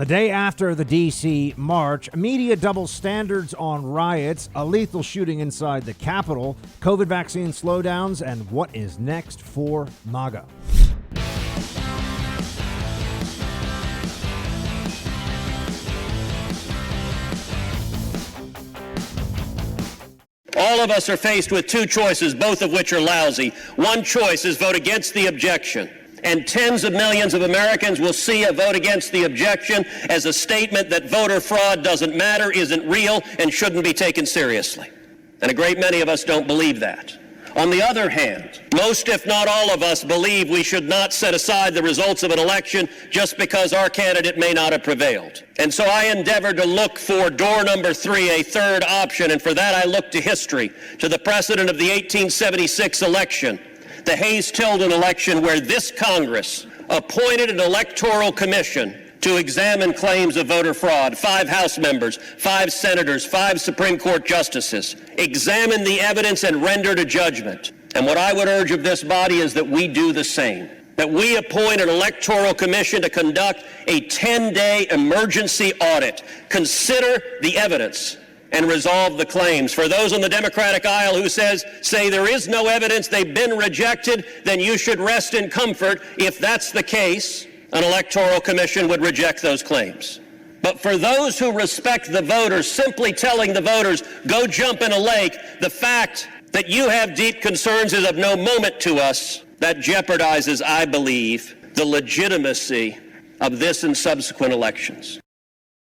The day after the D.C. march, media doubles standards on riots, a lethal shooting inside the Capitol, COVID vaccine slowdowns, and what is next for MAGA. All of us are faced with two choices, both of which are lousy. One choice is vote against the objection. And tens of millions of Americans will see a vote against the objection as a statement that voter fraud doesn't matter, isn't real, and shouldn't be taken seriously. And a great many of us don't believe that. On the other hand, most, if not all of us, believe we should not set aside the results of an election just because our candidate may not have prevailed. And so I endeavored to look for door number 3, a third option, and for that I looked to history, to the precedent of the 1876 election, the Hayes-Tilden election, where this Congress appointed an electoral commission to examine claims of voter fraud. 5 House members, 5 senators, 5 Supreme Court justices examined the evidence and rendered a judgment. And what I would urge of this body is that we do the same, that we appoint an electoral commission to conduct a 10-day emergency audit, consider the evidence, and resolve the claims. For those on the Democratic aisle who say there is no evidence, they've been rejected, then you should rest in comfort. If that's the case, an electoral commission would reject those claims. But for those who respect the voters, simply telling the voters, go jump in a lake, the fact that you have deep concerns is of no moment to us. That jeopardizes, I believe, the legitimacy of this and subsequent elections.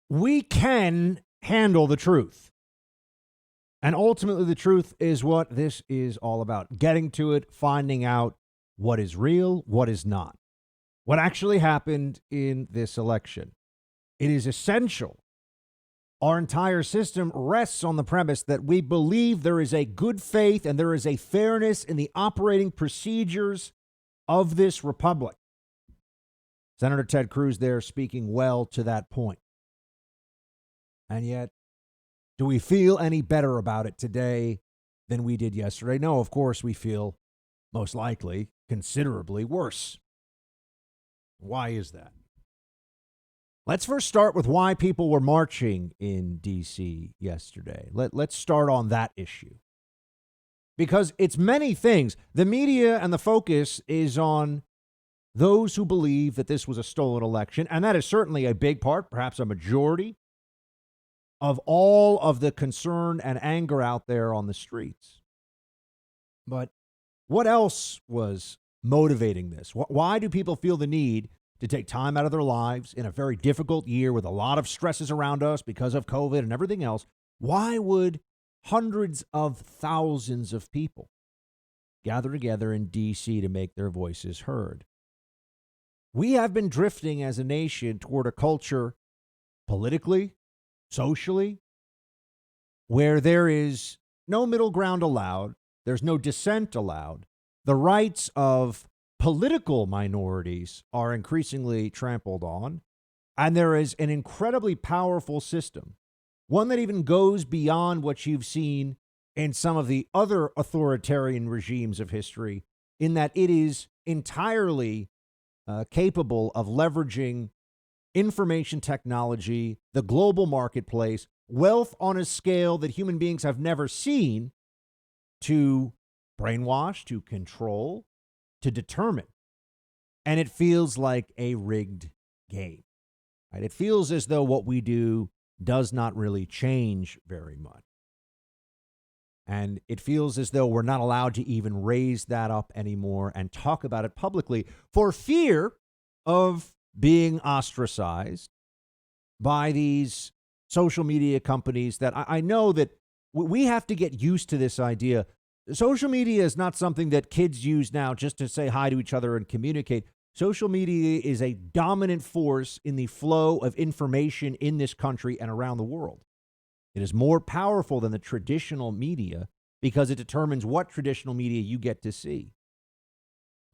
We can handle the truth. And ultimately, the truth is what this is all about. Getting to it, finding out what is real, what is not. What actually happened in this election. It is essential. Our entire system rests on the premise that we believe there is a good faith and there is a fairness in the operating procedures of this republic. Senator Ted Cruz there speaking well to that point. And yet, do we feel any better about it today than we did yesterday? No, of course we feel most likely considerably worse. Why is that? Let's first start with why people were marching in D.C. yesterday. Let's start on that issue. Because it's many things. The media and the focus is on those who believe that this was a stolen election, and that is certainly a big part, perhaps a majority, of all of the concern and anger out there on the streets. But what else was motivating this? Why do people feel the need to take time out of their lives in a very difficult year with a lot of stresses around us because of COVID and everything else? Why would hundreds of thousands of people gather together in D.C. to make their voices heard? We have been drifting as a nation toward a culture politically, socially, where there is no middle ground allowed, there's no dissent allowed. The rights of political minorities are increasingly trampled on, and there is an incredibly powerful system, one that even goes beyond what you've seen in some of the other authoritarian regimes of history, in that it is entirely capable of leveraging information technology, the global marketplace, wealth on a scale that human beings have never seen, to brainwash, to control, to determine. And it feels like a rigged game. Right? It feels as though what we do does not really change very much. And it feels as though we're not allowed to even raise that up anymore and talk about it publicly for fear of being ostracized by these social media companies that I know that we have to get used to this idea. Social media is not something that kids use now just to say hi to each other and communicate. Social media is a dominant force in the flow of information in this country and around the world. It is more powerful than the traditional media because it determines what traditional media you get to see.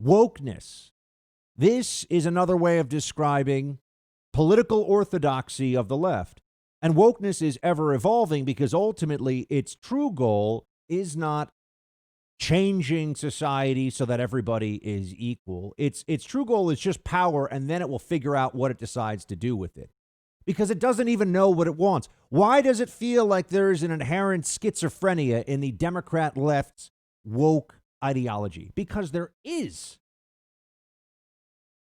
Wokeness. This is another way of describing political orthodoxy of the left. And wokeness is ever evolving because ultimately its true goal is not changing society so that everybody is equal. Its true goal is just power, and then it will figure out what it decides to do with it. because it doesn't even know what it wants. Why does it feel like there is an inherent schizophrenia in the Democrat left's woke ideology? Because there is.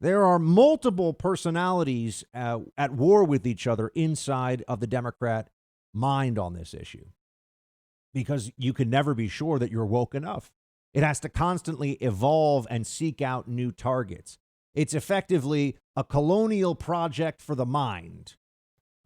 There are multiple personalities at war with each other inside of the Democrat mind on this issue, because you can never be sure that you're woke enough. It has to constantly evolve and seek out new targets. It's effectively a colonial project for the mind,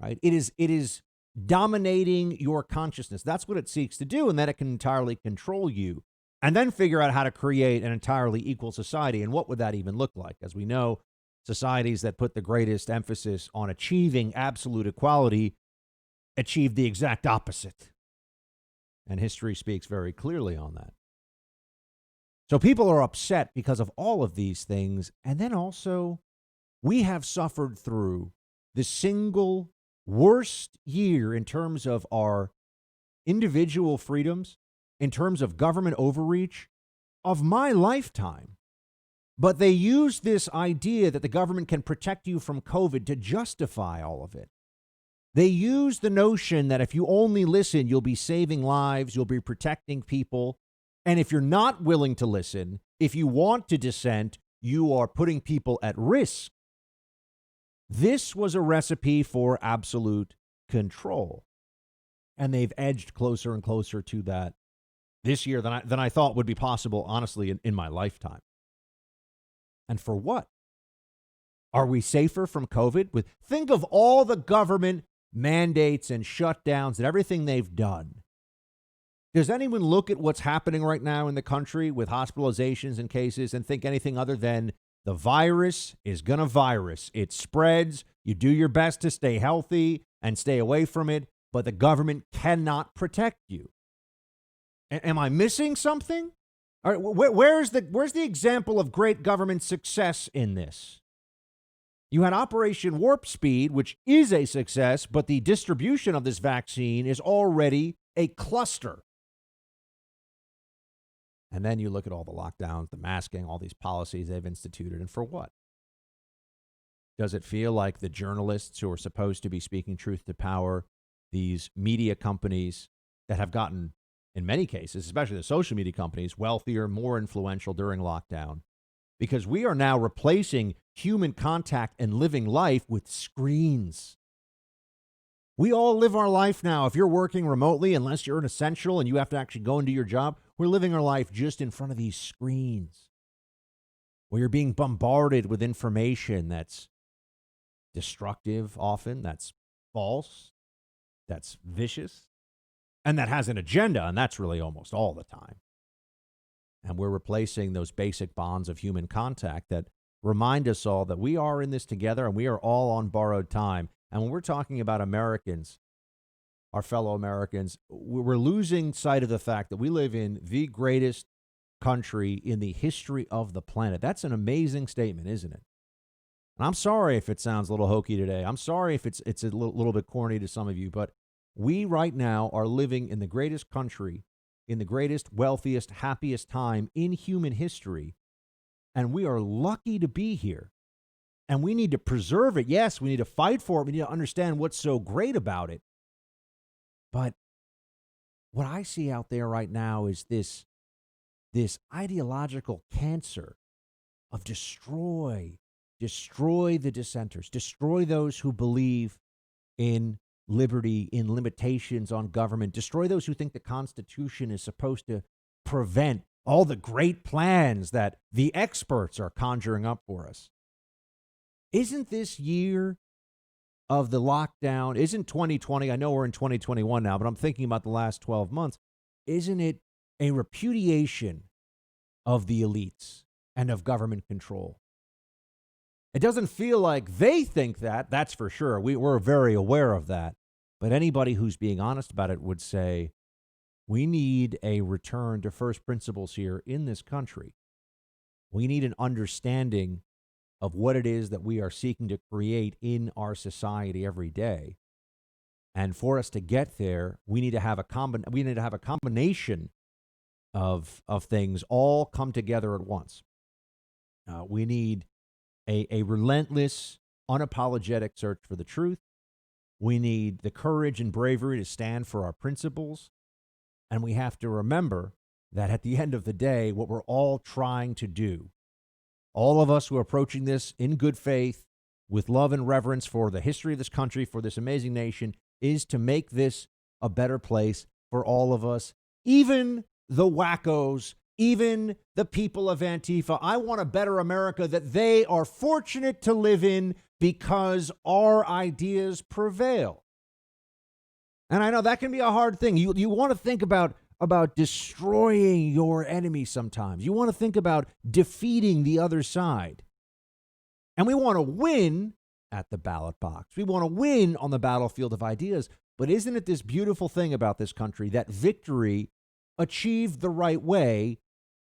right? It is dominating your consciousness. That's what it seeks to do, and then it can entirely control you, and then figure out how to create an entirely equal society. And what would that even look like? As we know, societies that put the greatest emphasis on achieving absolute equality achieve the exact opposite. And history speaks very clearly on that. So people are upset because of all of these things. And then also, we have suffered through the single worst year in terms of our individual freedoms, in terms of government overreach, of my lifetime. But they use this idea that the government can protect you from COVID to justify all of it. They use the notion that if you only listen, you'll be saving lives, you'll be protecting people. And if you're not willing to listen, if you want to dissent, you are putting people at risk. This was a recipe for absolute control. And they've edged closer and closer to that this year than I thought would be possible, honestly, in my lifetime. And for what? Are we safer from COVID? Think of all the government mandates and shutdowns and everything they've done. Does anyone look at what's happening right now in the country with hospitalizations and cases and think anything other than the virus is going to virus? It spreads. You do your best to stay healthy and stay away from it, but the government cannot protect you. Am I missing something? All right, where's the example of great government success in this? You had Operation Warp Speed, which is a success, but the distribution of this vaccine is already a cluster. And then you look at all the lockdowns, the masking, all these policies they've instituted, and for what? Does it feel like the journalists who are supposed to be speaking truth to power, these media companies that have gotten, in many cases, especially the social media companies, wealthier, more influential during lockdown? Because we are now replacing human contact and living life with screens. We all live our life now. If you're working remotely, unless you're an essential and you have to actually go and do your job, we're living our life just in front of these screens, where you're being bombarded with information that's destructive often, that's false, that's vicious, and that has an agenda, and that's really almost all the time. And we're replacing those basic bonds of human contact that remind us all that we are in this together and we are all on borrowed time. And when we're talking about Americans, our fellow Americans, we're losing sight of the fact that we live in the greatest country in the history of the planet. That's an amazing statement, isn't it? And I'm sorry if it sounds a little hokey today. I'm sorry if it's a little bit corny to some of you, but we right now are living in the greatest country, in the greatest, wealthiest, happiest time in human history. And we are lucky to be here. And we need to preserve it. Yes, we need to fight for it. We need to understand what's so great about it. But what I see out there right now is this ideological cancer of destroy the dissenters, destroy those who believe in liberty, in limitations on government, destroy those who think the Constitution is supposed to prevent all the great plans that the experts are conjuring up for us. Isn't this year of the lockdown, isn't 2020, I know we're in 2021 now, but I'm thinking about the last 12 months, isn't it a repudiation of the elites and of government control? It doesn't feel like they think that, that's for sure. We're very aware of that. But anybody who's being honest about it would say, we need a return to first principles here in this country. We need an understanding of what it is that we are seeking to create in our society every day. And for us to get there, we need to have a combination of things all come together at once. We need a relentless, unapologetic search for the truth. We need the courage and bravery to stand for our principles. And we have to remember that at the end of the day, what we're all trying to do, all of us who are approaching this in good faith, with love and reverence for the history of this country, for this amazing nation, is to make this a better place for all of us, even the wackos, even the people of Antifa. I want a better America that they are fortunate to live in because our ideas prevail. And I know that can be a hard thing. You want to think about destroying your enemy sometimes. You want to think about defeating the other side. And we want to win at the ballot box. We want to win on the battlefield of ideas. But isn't it this beautiful thing about this country that victory achieved the right way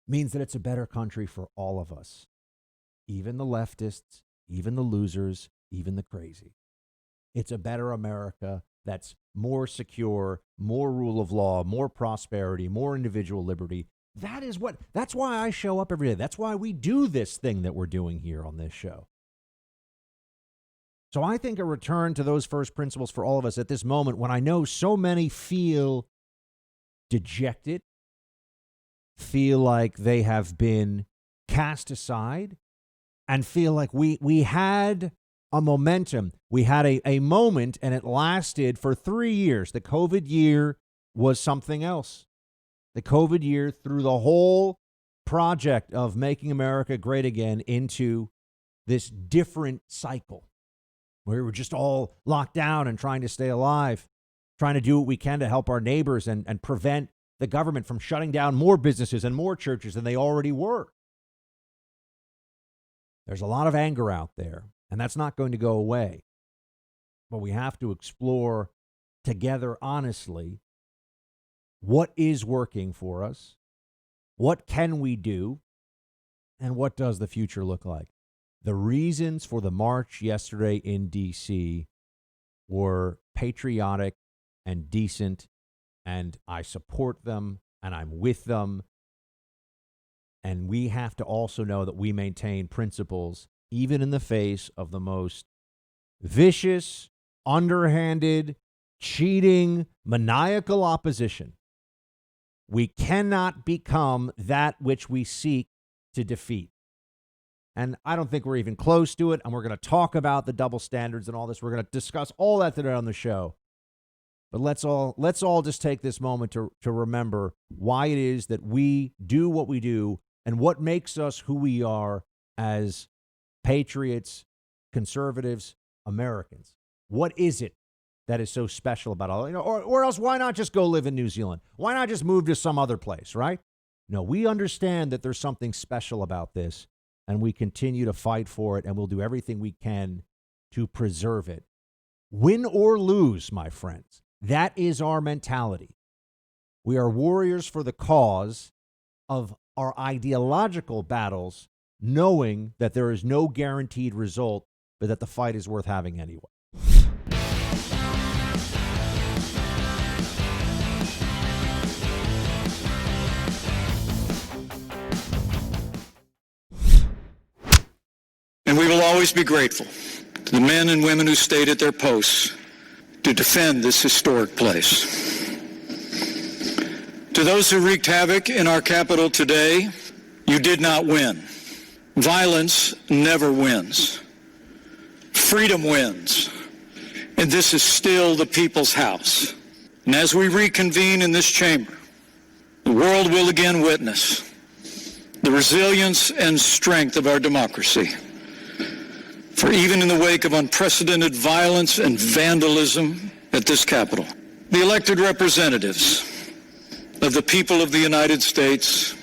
means that it's a better country for all of us, even the leftists, even the losers, even the crazy. It's a better America that's more secure, more rule of law, more prosperity, more individual liberty. That's why I show up every day. That's why we do this thing that we're doing here on this show. So I think a return to those first principles for all of us at this moment, when I know so many feel dejected, feel like they have been cast aside, and feel like we had a momentum. We had a moment, and it lasted for 3 years. The COVID year was something else. The COVID year threw the whole project of making America great again into this different cycle, where we were just all locked down and trying to stay alive, trying to do what we can to help our neighbors and prevent the government from shutting down more businesses and more churches than they already were. There's a lot of anger out there, and that's not going to go away. But we have to explore together honestly what is working for us, what can we do, and what does the future look like. The reasons for the march yesterday in D.C. were patriotic and decent, and I support them, and I'm with them. And we have to also know that we maintain principles, even in the face of the most vicious, underhanded, cheating, maniacal opposition. We cannot become that which we seek to defeat. And I don't think we're even close to it. And we're going to talk about the double standards and all this. We're going to discuss all that today on the show. But let's all just take this moment to remember why it is that we do what we do and what makes us who we are as patriots, conservatives, Americans. What is it that is so special about all, or else why not just go live in New Zealand? Why not just move to some other place, right? No, we understand that there's something special about this, and we continue to fight for it, and we'll do everything we can to preserve it. Win or lose, my friends. That is our mentality. We are warriors for the cause of our ideological battles, knowing that there is no guaranteed result, but that the fight is worth having anyway. And we will always be grateful to the men and women who stayed at their posts to defend this historic place. To those who wreaked havoc in our capital today, you did not win. Violence never wins. Freedom wins. And this is still the people's house. And as we reconvene in this chamber, the world will again witness the resilience and strength of our democracy. For even in the wake of unprecedented violence and vandalism at this Capitol, the elected representatives of the people of the United States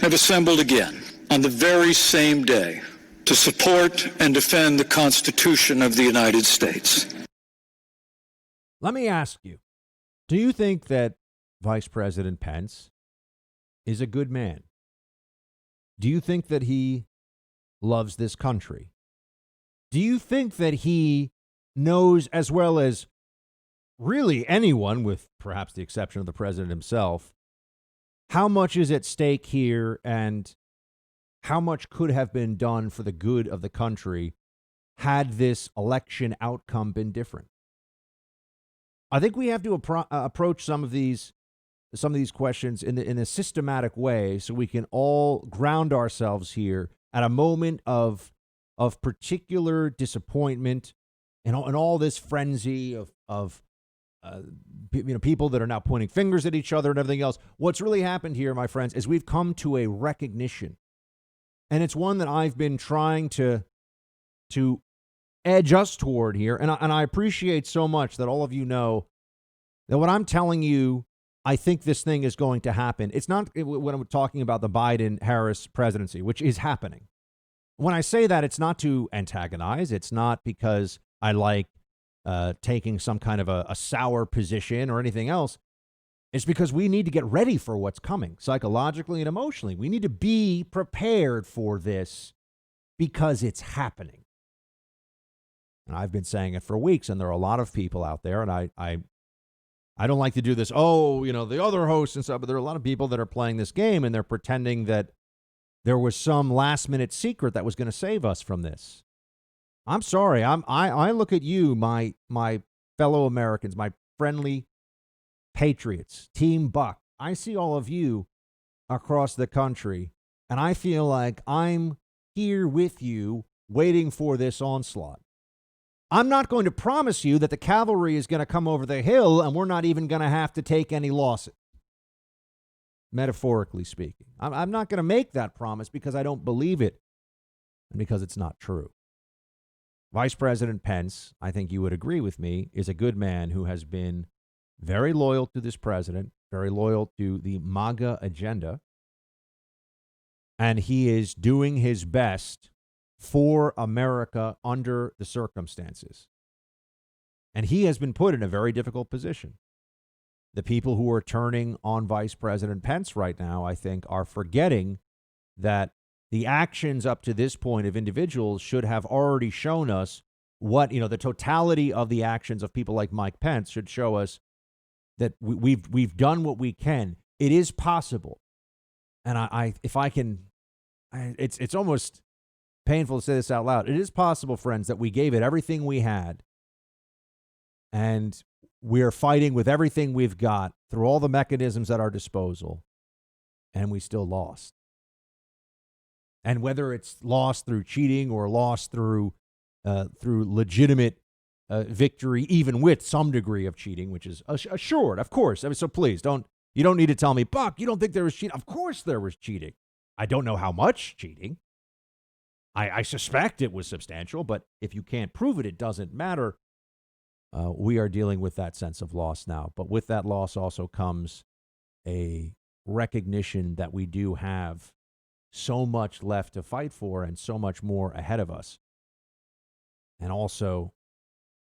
have assembled again on the very same day to support and defend the Constitution of the United States. Let me ask you, do you think that Vice President Pence is a good man? Do you think that he loves this country? Do you think that he knows, as well as really anyone, with perhaps the exception of the president himself, how much is at stake here and how much could have been done for the good of the country had this election outcome been different? I think we have to approach some of these questions in a systematic way, so we can all ground ourselves here at a moment of particular disappointment and all this frenzy of people that are now pointing fingers at each other and everything else. What's really happened here, my friends, is we've come to a recognition, and it's one that I've been trying to edge us toward here, and I appreciate so much that all of you know that what I'm telling you, I think this thing is going to happen. It's not when I'm talking about the Biden-Harris presidency, which is happening. When I say that, it's not to antagonize. It's not because I like taking some kind of a sour position or anything else. It's because we need to get ready for what's coming psychologically and emotionally. We need to be prepared for this because it's happening. And I've been saying it for weeks, and there are a lot of people out there, and I don't like to do this, the other hosts and stuff, but there are a lot of people that are playing this game, and they're pretending that there was some last-minute secret that was going to save us from this. I'm sorry. I look at you, my fellow Americans, my friendly patriots, Team Buck. I see all of you across the country, and I feel like I'm here with you waiting for this onslaught. I'm not going to promise you that the cavalry is going to come over the hill and we're not even going to have to take any losses, metaphorically speaking. I'm not going to make that promise because I don't believe it and because it's not true. Vice President Pence, I think you would agree with me, is a good man who has been very loyal to this president, very loyal to the MAGA agenda, and he is doing his best for America under the circumstances. And he has been put in a very difficult position. The people who are turning on Vice President Pence right now, I think, are forgetting that the actions up to this point of individuals should have already shown us what, the totality of the actions of people like Mike Pence should show us that we've done what we can. It is possible. And it's almost painful to say this out loud. It is possible, friends, that we gave it everything we had, and we're fighting with everything we've got through all the mechanisms at our disposal, and we still lost. And whether it's lost through cheating or lost through legitimate victory, even with some degree of cheating, which is assured, of course. So please you don't need to tell me, Buck, you don't think there was cheating? Of course there was cheating. I don't know how much cheating. I suspect it was substantial, but if you can't prove it, it doesn't matter. We are dealing with that sense of loss now. But with that loss also comes a recognition that we do have so much left to fight for and so much more ahead of us. And also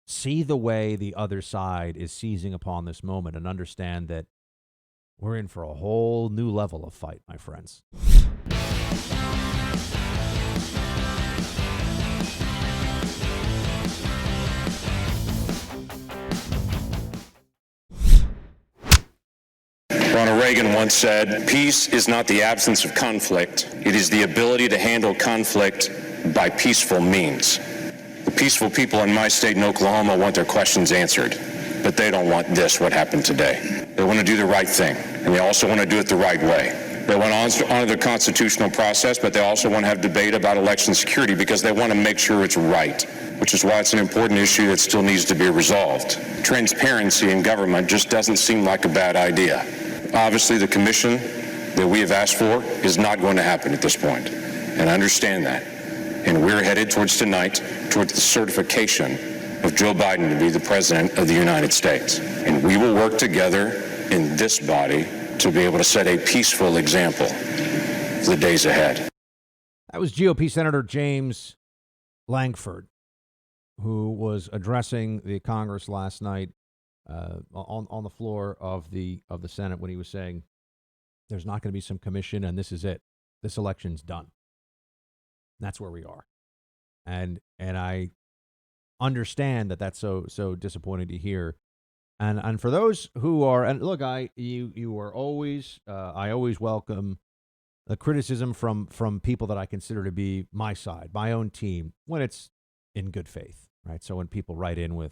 see the way the other side is seizing upon this moment and understand that we're in for a whole new level of fight, my friends. Ronald Reagan once said, "Peace is not the absence of conflict. It is the ability to handle conflict by peaceful means." The peaceful people in my state in Oklahoma want their questions answered, but they don't want what happened today. They want to do the right thing, and they also want to do it the right way. They want to honor the constitutional process, but they also want to have debate about election security because they want to make sure it's right, which is why it's an important issue that still needs to be resolved. Transparency in government just doesn't seem like a bad idea. Obviously, the commission that we have asked for is not going to happen at this point, and I understand that. And we're headed towards the certification of Joe Biden to be the president of the United States. And we will work together in this body to be able to set a peaceful example for the days ahead. That was GOP Senator James Lankford, who was addressing the Congress last night on the floor of the Senate when he was saying there's not going to be some commission and this is it. This election's done. That's where we are. And I understand that that's so disappointing to hear. And for those who are, and look, you are always, I always welcome the criticism from people that I consider to be my side, my own team, when it's in good faith, right? So when people write in with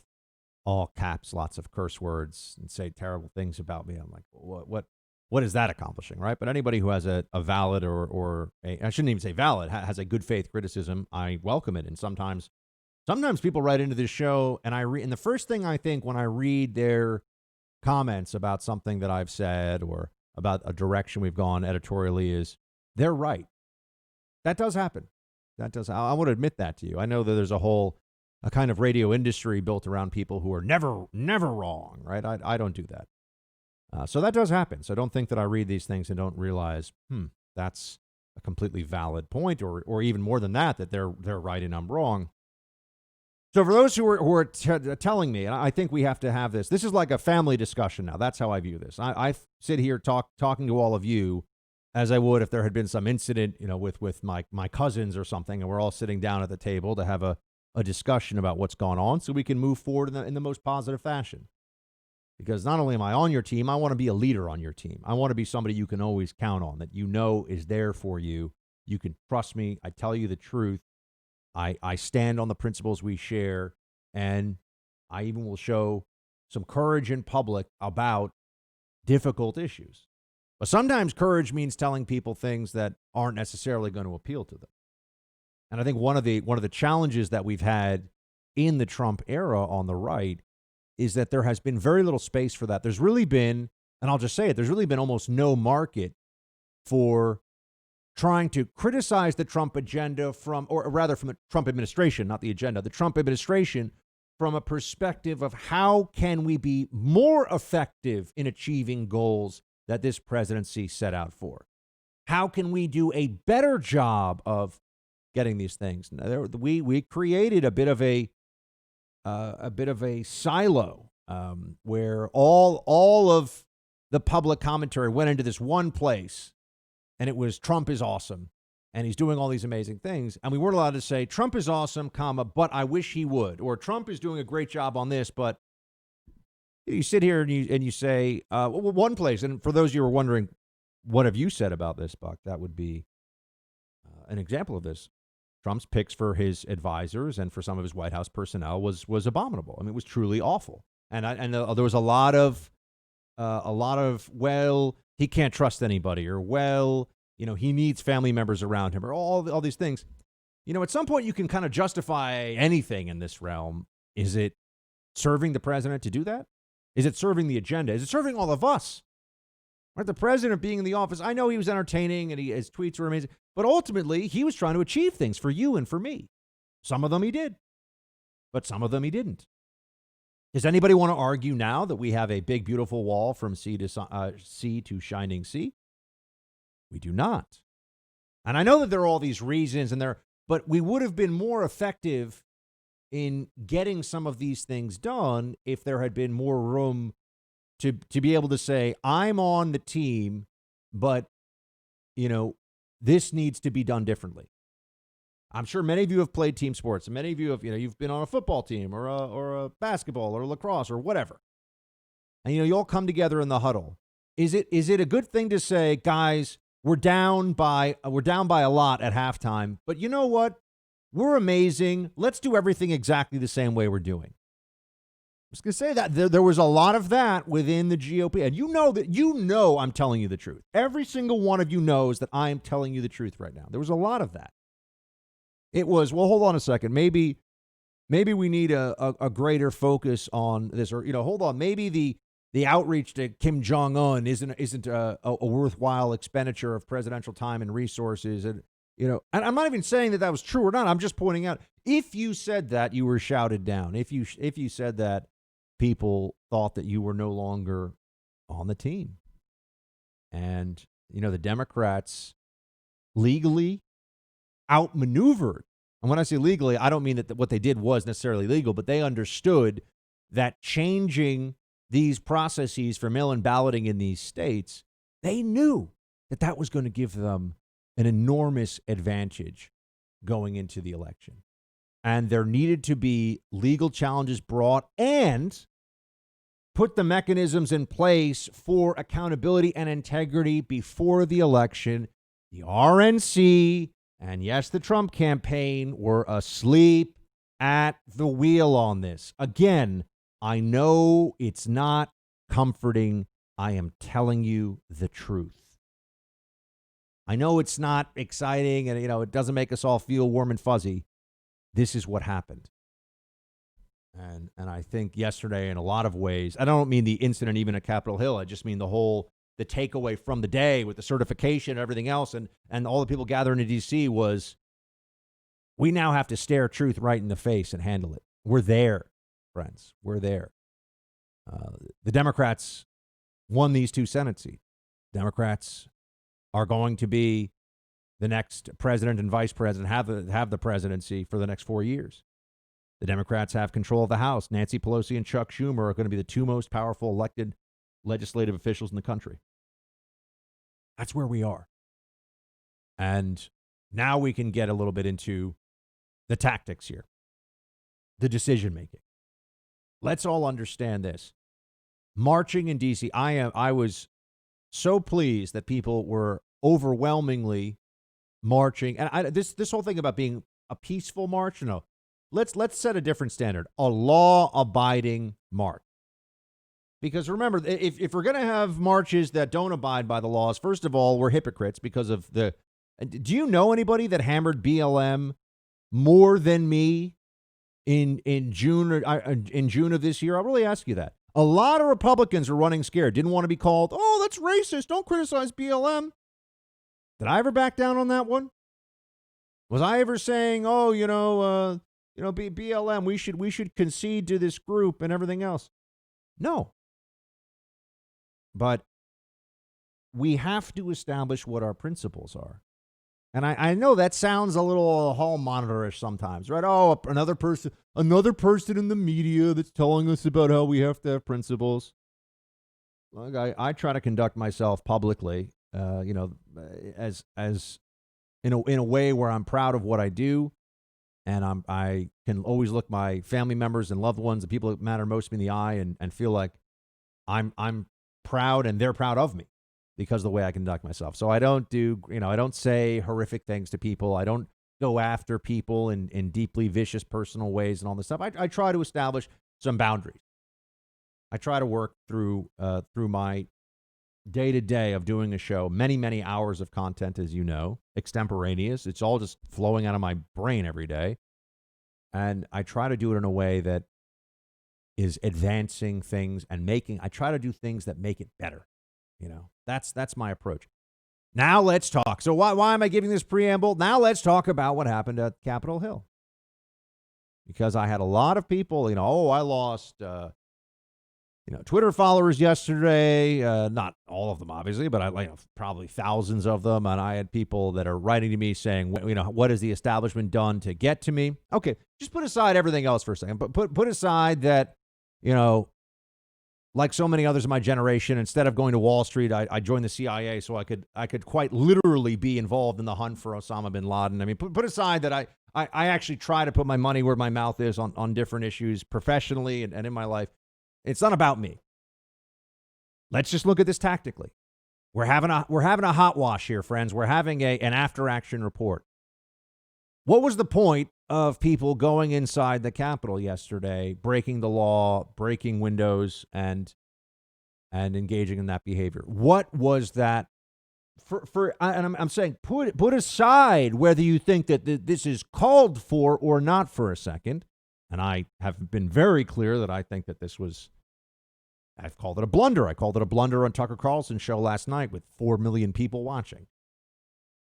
all caps, lots of curse words, and say terrible things about me. I'm like, what is that accomplishing, right? But anybody who has a valid or I shouldn't even say valid, has a good faith criticism, I welcome it. And sometimes people write into this show, and and the first thing I think when I read their comments about something that I've said or about a direction we've gone editorially is they're right. That does happen. I want to admit that to you. I know that there's a kind of radio industry built around people who are never wrong, right? I don't do that. So that does happen. So don't think that I read these things and don't realize, that's a completely valid point, or even more than that they're right and I'm wrong. So for those who are telling me, and I think we have to have this is like a family discussion now. That's how I view this. I sit here talking to all of you as I would if there had been some incident, with my cousins or something, and we're all sitting down at the table to have a discussion about what's gone on so we can move forward in the most positive fashion. Because not only am I on your team, I want to be a leader on your team. I want to be somebody you can always count on, that is there for you. You can trust me. I tell you the truth. I stand on the principles we share, and I even will show some courage in public about difficult issues. But sometimes courage means telling people things that aren't necessarily going to appeal to them. And I think one of the challenges that we've had in the Trump era on the right is that there has been very little space for that. There's really been, and I'll just say it, there's really been almost no market for trying to criticize the Trump agenda from the Trump administration, not the agenda, the Trump administration from a perspective of how can we be more effective in achieving goals that this presidency set out for? How can we do a better job of getting these things? We created a bit of a silo where all of the public commentary went into this one place, and it was Trump is awesome, and he's doing all these amazing things, and we weren't allowed to say Trump is awesome, but I wish he would, or Trump is doing a great job on this, but you sit here and you say one place, and for those of you who are wondering, what have you said about this, Buck? That would be an example of this. Trump's picks for his advisors and for some of his White House personnel was abominable. I mean, it was truly awful. And there was a lot of he can't trust anybody, or he needs family members around him, or all these things. At some point you can kind of justify anything in this realm. Is it serving the president to do that? Is it serving the agenda? Is it serving all of us? Right, the president being in the office, I know he was entertaining and his tweets were amazing, but ultimately he was trying to achieve things for you and for me. Some of them he did, but some of them he didn't. Does anybody want to argue now that we have a big, beautiful wall from sea to shining sea? We do not. And I know that there are all these reasons, but we would have been more effective in getting some of these things done if there had been more room to be able to say, I'm on the team, but, this needs to be done differently. I'm sure many of you have played team sports, and many of you have, you've been on a football team or a basketball or lacrosse or whatever. And, you all come together in the huddle. Is it a good thing to say, guys, we're down by a lot at halftime, but you know what? We're amazing. Let's do everything exactly the same way we're doing. I was going to say that there was a lot of that within the GOP. And I'm telling you the truth. Every single one of you knows that I'm telling you the truth right now. There was a lot of that. It was, well, hold on a second. Maybe we need a greater focus on this, or, hold on. Maybe the outreach to Kim Jong-un isn't a worthwhile expenditure of presidential time and resources. And, and I'm not even saying that was true or not. I'm just pointing out, if you said that, you were shouted down. If you said that, people thought that you were no longer on the team. And, the Democrats legally outmaneuvered. And when I say legally, I don't mean that what they did was necessarily legal, but they understood that changing these processes for mail-in balloting in these states, they knew that was going to give them an enormous advantage going into the election. And there needed to be legal challenges brought and put the mechanisms in place for accountability and integrity before the election. The RNC and, yes, the Trump campaign were asleep at the wheel on this. Again, I know it's not comforting. I am telling you the truth. I know it's not exciting and, it doesn't make us all feel warm and fuzzy. This is what happened. And I think yesterday, in a lot of ways, I don't mean the incident even at Capitol Hill. I just mean the takeaway from the day with the certification and everything else and all the people gathering in D.C. was, we now have to stare truth right in the face and handle it. We're there, friends. We're there. The Democrats won these 2 Senate seats. Democrats are going to be the next president and vice president, have the presidency for the next 4 years. The Democrats have control of the House. Nancy Pelosi and Chuck Schumer are going to be the 2 most powerful elected legislative officials in the country. That's where we are. And now we can get a little bit into the tactics here, the decision making. Let's all understand this. Marching in D.C., I was so pleased that people were overwhelmingly marching. And this whole thing about being a peaceful march, no. Let's set a different standard, a law-abiding march. Because remember, if we're going to have marches that don't abide by the laws, first of all, we're hypocrites because of the... Do you know anybody that hammered BLM more than me in June of this year? I'll really ask you that. A lot of Republicans were running scared, didn't want to be called, oh, that's racist, don't criticize BLM. Did I ever back down on that one? Was I ever saying, oh, BLM, we should concede to this group and everything else? No. But we have to establish what our principles are. And I know that sounds a little hall monitorish sometimes, right? Oh, another person in the media that's telling us about how we have to have principles. Look, I try to conduct myself publicly, as in a way where I'm proud of what I do. And I can always look my family members and loved ones, the people that matter most to me in the eye and feel like I'm proud and they're proud of me because of the way I conduct myself. So I don't I don't say horrific things to people. I don't go after people in deeply vicious personal ways and all this stuff. I try to establish some boundaries. I try to work through my day-to-day of doing a show, many, many hours of content, as you know, extemporaneous. It's all just flowing out of my brain every day. And I try to do it in a way that is advancing things and I try to do things that make it better. That's my approach. Now let's talk. So why am I giving this preamble? Now let's talk about what happened at Capitol Hill. Because I had a lot of people, I lost Twitter followers yesterday, not all of them, obviously, but probably thousands of them. And I had people that are writing to me saying, what has the establishment done to get to me? Okay, just put aside everything else for a second. But put aside that, like so many others in my generation, instead of going to Wall Street, I joined the CIA so I could quite literally be involved in the hunt for Osama bin Laden. I mean, put aside that I actually try to put my money where my mouth is on different issues professionally and in my life. It's not about me. Let's just look at this tactically. We're having a hot wash here, friends. We're having an after-action report. What was the point of people going inside the Capitol yesterday, breaking the law, breaking windows, and engaging in that behavior? What was that? I'm saying put aside whether you think that this is called for or not for a second. And I have been very clear that I think that this was, I've called it a blunder. I called it a blunder on Tucker Carlson's show last night with 4 million people watching.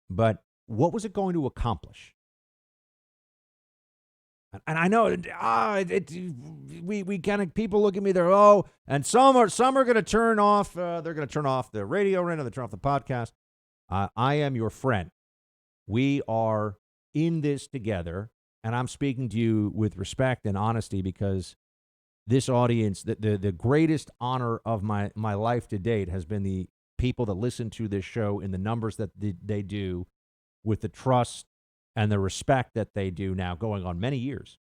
But what was it going to accomplish? And I know we kind of, people look at me, and some are going to turn off. They're going to turn off the radio right now. They turn off the podcast. I am your friend. We are in this together. And I'm speaking to you with respect and honesty because this audience, the greatest honor of my life to date has been the people that listen to this show in the numbers that they do, with the trust and the respect that they do now going on many years.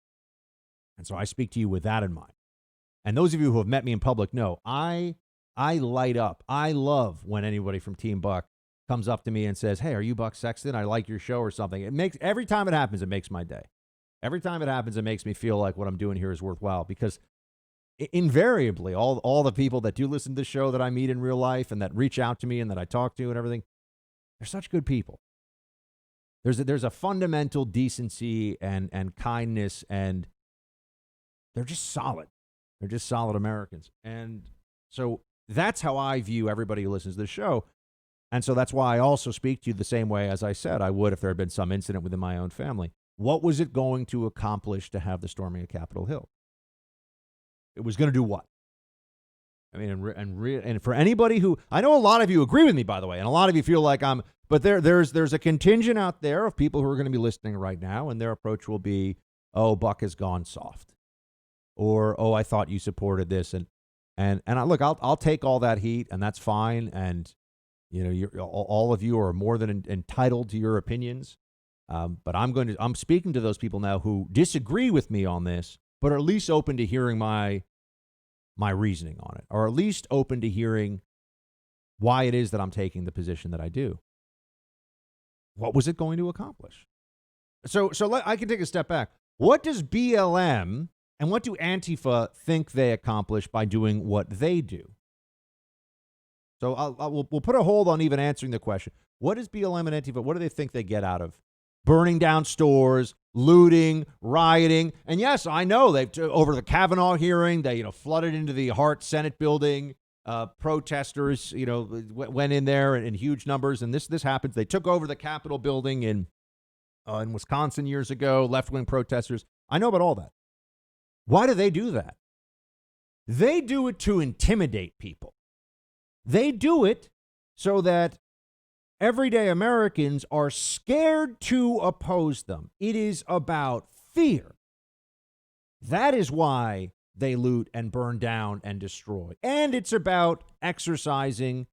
And so I speak to you with that in mind. And those of you who have met me in public know I light up. I love when anybody from Team Buck comes up to me and says, hey, are you Buck Sexton? I like your show or something. Every time it happens, it makes my day. Every time it happens, it makes me feel like what I'm doing here is worthwhile because invariably, all the people that do listen to the show that I meet in real life and that reach out to me and that I talk to and everything, they're such good people. There's a fundamental decency and kindness, and they're just solid. They're just solid Americans. And so that's how I view everybody who listens to the show. And so that's why I also speak to you the same way as I said I would if there had been some incident within my own family. What was it going to accomplish to have the storming of Capitol Hill? It was going to do what? I mean, and for anybody who, I know a lot of you agree with me, by the way, and a lot of you feel like but there's a contingent out there of people who are going to be listening right now, and their approach will be, oh, Buck has gone soft, or oh, I thought you supported this, and look, I'll take all that heat, and that's fine, and you know, all of you are more than entitled to your opinions, but I'm speaking to those people now who disagree with me on this, but are at least open to hearing my reasoning on it, or at least open to hearing why it is that I'm taking the position that I do. What was it going to accomplish? So I can take a step back. What does BLM and what do Antifa think they accomplish by doing what they do? So we'll put a hold on even answering the question. What is BLM and Antifa? What do they think they get out of burning down stores, looting, rioting? And yes, I know they've over the Kavanaugh hearing, they flooded into the Hart Senate building. Protesters, went in there in huge numbers, and this happens. They took over the Capitol building in Wisconsin years ago. Left-wing protesters. I know about all that. Why do they do that? They do it to intimidate people. They do it so that everyday Americans are scared to oppose them. It is about fear. That is why they loot and burn down and destroy. And it's about exercising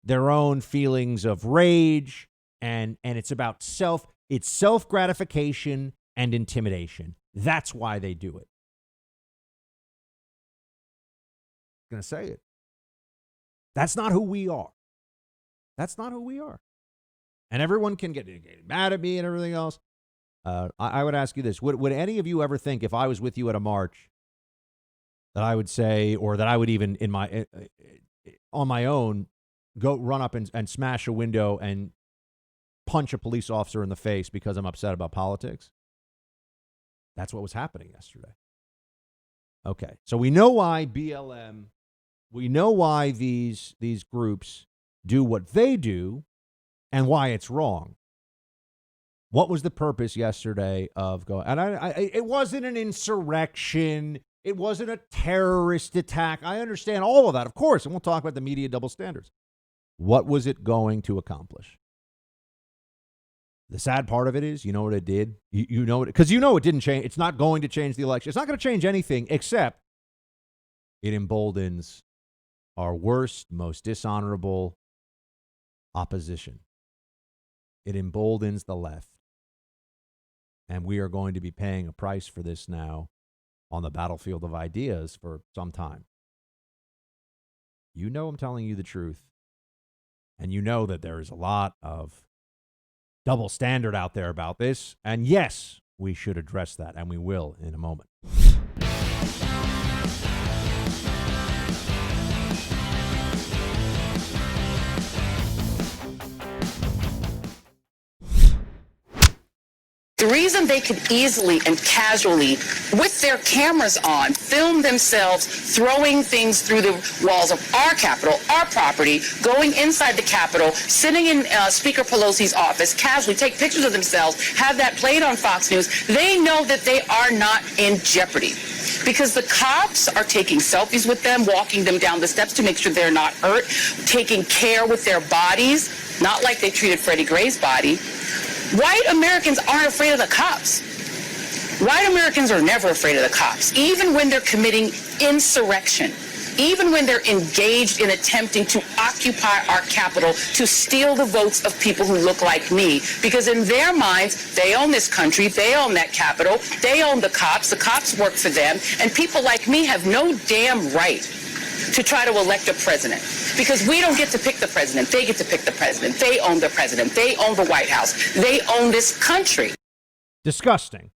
their own feelings of rage, and it's about self-gratification and intimidation. That's why they do it. I'm going to say it. That's not who we are. That's not who we are. And everyone can get mad at me and everything else. I would ask you this. Would any of you ever think, if I was with you at a march, that I would say, or that I would even on my own go run up and smash a window and punch a police officer in the face because I'm upset about politics? That's what was happening yesterday. Okay, so we know why BLM, we know why these groups do what they do and why it's wrong. What was the purpose yesterday of going? And it wasn't an insurrection. It wasn't a terrorist attack. I understand all of that, of course, and we'll talk about the media double standards. What was it going to accomplish? The sad part of it is, you know what it did? You know it, because it didn't change. It's not going to change the election. It's not going to change anything except it emboldens our worst, most dishonorable opposition. It emboldens the left. And we are going to be paying a price for this now on the battlefield of ideas for some time. I'm telling you the truth. And you know that there is a lot of double standard out there about this. And yes, we should address that, and we will in a moment. The reason they could easily and casually, with their cameras on, film themselves throwing things through the walls of our Capitol, our property, going inside the Capitol, sitting in Speaker Pelosi's office, casually take pictures of themselves, have that played on Fox News, they know that they are not in jeopardy. Because the cops are taking selfies with them, walking them down the steps to make sure they're not hurt, taking care with their bodies, not like they treated Freddie Gray's body. White Americans aren't afraid of the cops. White Americans are never afraid of the cops, even when they're committing insurrection, even when they're engaged in attempting to occupy our Capitol, to steal the votes of people who look like me. Because in their minds, they own this country, they own that Capitol, they own the cops work for them, and people like me have no damn right to try to elect a president. Because we don't get to pick the president. They get to pick the president. They own the president. They own the White House. They own this country. Disgusting.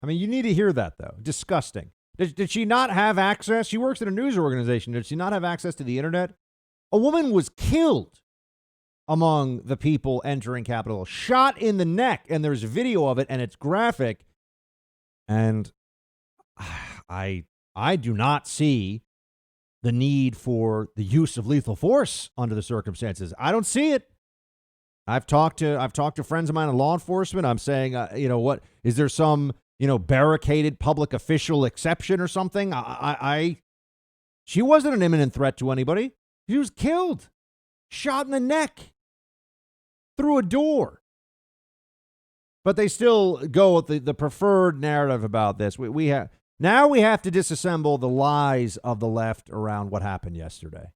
I mean, you need to hear that, though. Disgusting. Did she not have access? She works at a news organization. Did she not have access to the internet? A woman was killed among the people entering Capitol, shot in the neck, and there's video of it, and it's graphic. And I do not see the need for the use of lethal force under the circumstances. I don't see it. I've talked to friends of mine in law enforcement. I'm saying, what is there some barricaded public official exception or something? She wasn't an imminent threat to anybody. She was killed, shot in the neck, through a door. But they still go with the preferred narrative about this. We have to disassemble the lies of the left around what happened yesterday.